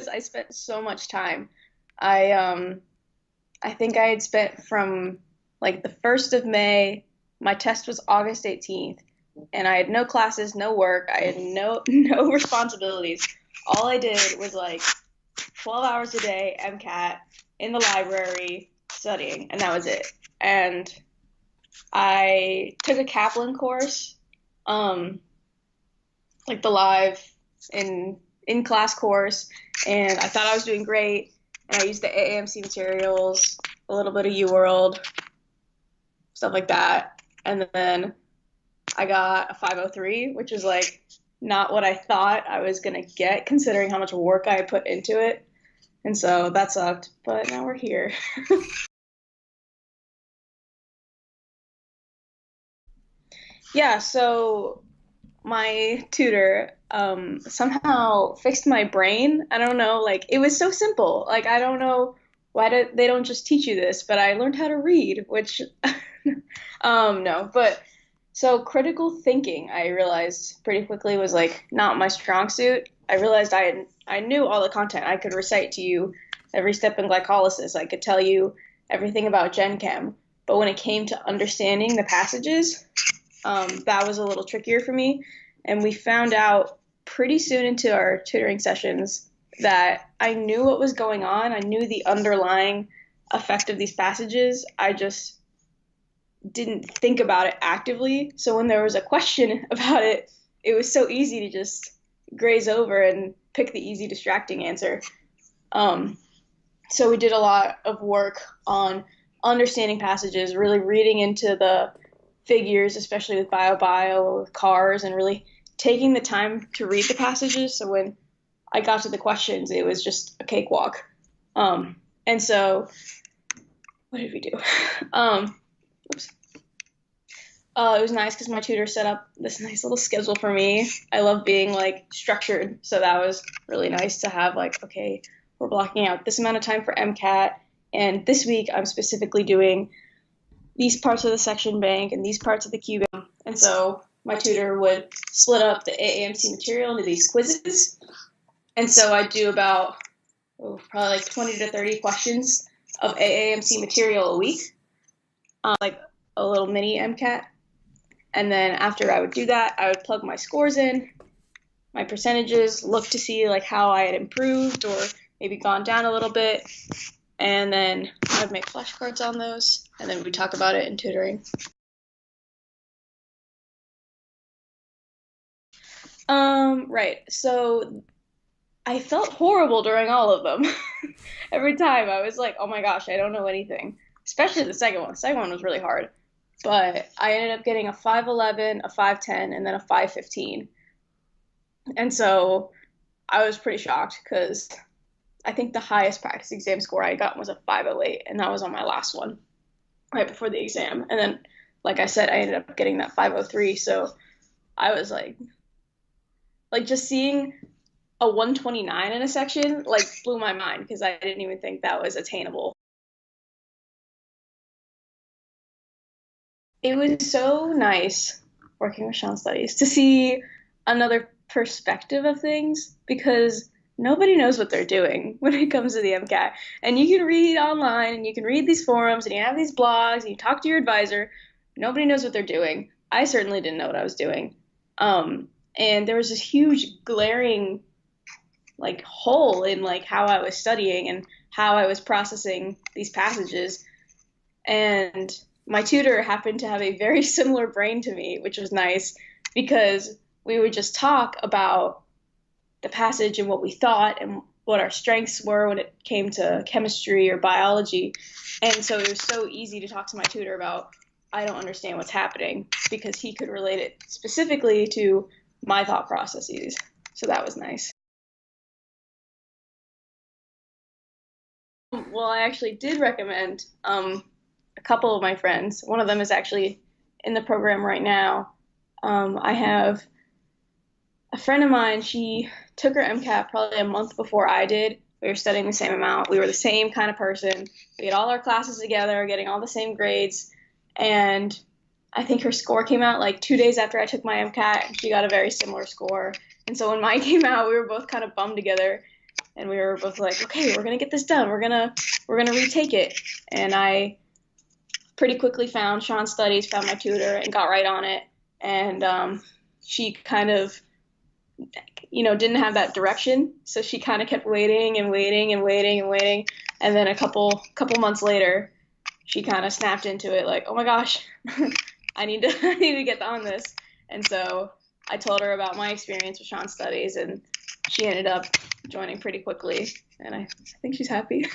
I spent so much time. I think I had spent from like the 1st of May, my test was August 18th, and I had no classes, no work, I had no responsibilities. All I did was like 12 hours a day, MCAT, in the library, studying, and that was it. And I took a Kaplan course, um, like the live in class course, and I thought I was doing great. And I used the AAMC materials, a little bit of UWorld, stuff like that. And then I got a 503, which is like not what I thought I was gonna get considering how much work I put into it. And so that sucked, but now we're here. Yeah, so my tutor somehow fixed my brain. I don't know, like it was so simple. Like I don't know they don't just teach you this, but I learned how to read, which no, but so critical thinking I realized pretty quickly was like not my strong suit. I realized I knew all the content. I could recite to you every step in glycolysis. I could tell you everything about Gen Chem. But when it came to understanding the passages, that was a little trickier for me. And we found out pretty soon into our tutoring sessions that I knew what was going on. I knew the underlying effect of these passages. I just didn't think about it actively. So when there was a question about it, it was so easy to just graze over and pick the easy, distracting answer. Um, so we did a lot of work on understanding passages, really reading into the figures, especially with bio, with cars, and really taking the time to read the passages. So when I got to the questions, it was just a cakewalk. And so, what did we do? Oops. It was nice because my tutor set up this nice little schedule for me. I love being like structured, so that was really nice to have like, okay, we're blocking out this amount of time for MCAT, and this week I'm specifically doing these parts of the section bank and these parts of the Q bank. And so my tutor would split up the AAMC material into these quizzes. And so I do about probably like 20 to 30 questions of AAMC material a week, like a little mini MCAT. And then after I would do that, I would plug my scores in, my percentages, look to see like how I had improved or maybe gone down a little bit. And then I would make flashcards on those, and then we talk about it in tutoring. Right. So I felt horrible during all of them. Every time I was like, oh my gosh, I don't know anything. Especially the second one. The second one was really hard. But I ended up getting a 511, a 510, and then a 515. And so I was pretty shocked because I think the highest practice exam score I got was a 508, and that was on my last one right before the exam. And then, like I said, I ended up getting that 503. So I was like just seeing a 129 in a section like blew my mind because I didn't even think that was attainable. It was so nice working with Sean Studies to see another perspective of things because nobody knows what they're doing when it comes to the MCAT. And you can read online and you can read these forums and you have these blogs and you talk to your advisor. Nobody knows what they're doing. I certainly didn't know what I was doing. And there was this huge glaring like hole in like how I was studying and how I was processing these passages. And my tutor happened to have a very similar brain to me, which was nice because we would just talk about the passage and what we thought and what our strengths were when it came to chemistry or biology. And so it was so easy to talk to my tutor about, I don't understand what's happening because he could relate it specifically to my thought processes. So that was nice. Well, I actually did recommend a couple of my friends. One of them is actually in the program right now. I have a friend of mine, she took her MCAT probably a month before I did. We were studying the same amount. We were the same kind of person. We had all our classes together, getting all the same grades. And I think her score came out like 2 days after I took my MCAT, and she got a very similar score. And so when mine came out, we were both kind of bummed together. and we were both like, okay, we're gonna get this done. We're gonna retake it. And I pretty quickly found Sean Studies, found my tutor, and got right on it. And she kind of, didn't have that direction, so she kind of kept waiting and waiting and waiting and waiting. And then a couple months later, she kind of snapped into it, like, oh my gosh, I need to get on this. And so I told her about my experience with Sean Studies, and she ended up joining pretty quickly. And I think she's happy.